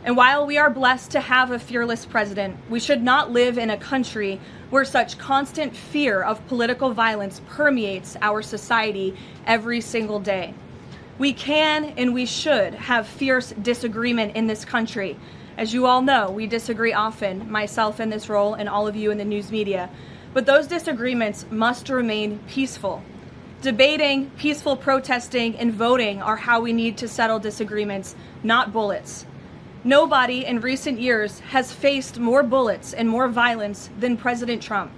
And while we are blessed to have a fearless president, we should not live in a country where such constant fear of political violence permeates our society every single day. We can and we should have fierce disagreement in this country. As you all know, we disagree often, myself in this role and all of you in the news media. But those disagreements must remain peaceful. Debating, peaceful protesting, and voting are how we need to settle disagreements, not bullets. Nobody in recent years has faced more bullets and more violence than President Trump.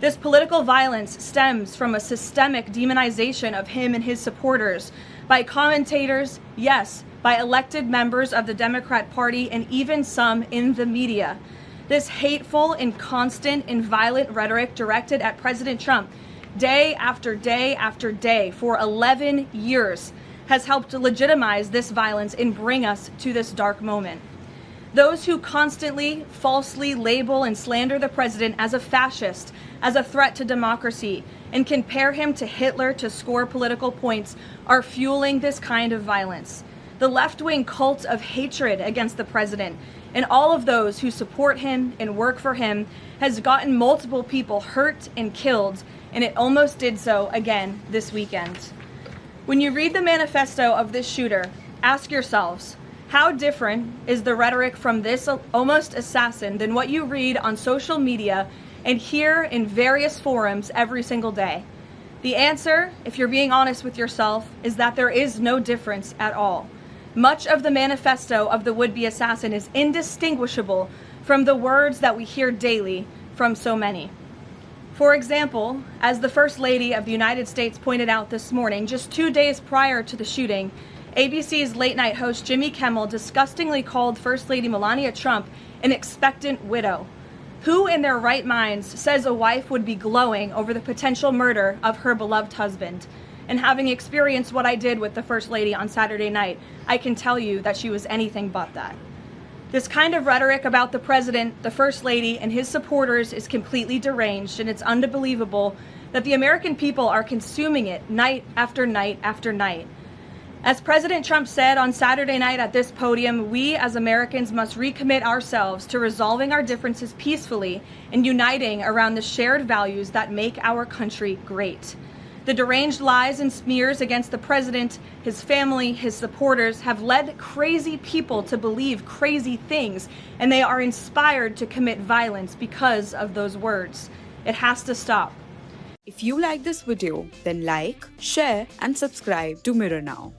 This political violence stems from a systemic demonization of him and his supporters by commentators, yes, by elected members of the Democrat Party, and even some in the media. This hateful and constant and violent rhetoric directed at President Trump day after day after day for 11 years has helped to legitimize this violence and bring us to this dark moment. Those who constantly, falsely label and slander the president as a fascist, as a threat to democracy, and compare him to Hitler to score political points are fueling this kind of violence. The left-wing cult of hatred against the president and all of those who support him and work for him has gotten multiple people hurt and killed, and it almost did so again this weekend. When you read the manifesto of this shooter, ask yourselves, how different is the rhetoric from this almost assassin than what you read on social media and hear in various forums every single day? The answer, if you're being honest with yourself, is that there is no difference at all. Much of the manifesto of the would-be assassin is indistinguishable from the words that we hear daily from so many. For example, as the First Lady of the United States pointed out this morning, just 2 days prior to the shooting, ABC's late-night host Jimmy Kimmel disgustingly called First Lady Melania Trump an expectant widow. Who in their right minds says a wife would be glowing over the potential murder of her beloved husband? And having experienced what I did with the First Lady on Saturday night, I can tell you that she was anything but that. This kind of rhetoric about the president, the First Lady, and his supporters is completely deranged, and it's unbelievable that the American people are consuming it night after night after night. As President Trump said on Saturday night at this podium, we as Americans must recommit ourselves to resolving our differences peacefully and uniting around the shared values that make our country great. The deranged lies and smears against the president, his family, his supporters have led crazy people to believe crazy things, and they are inspired to commit violence because of those words. It has to stop. If you like this video, then like, share, and subscribe to Mirror Now.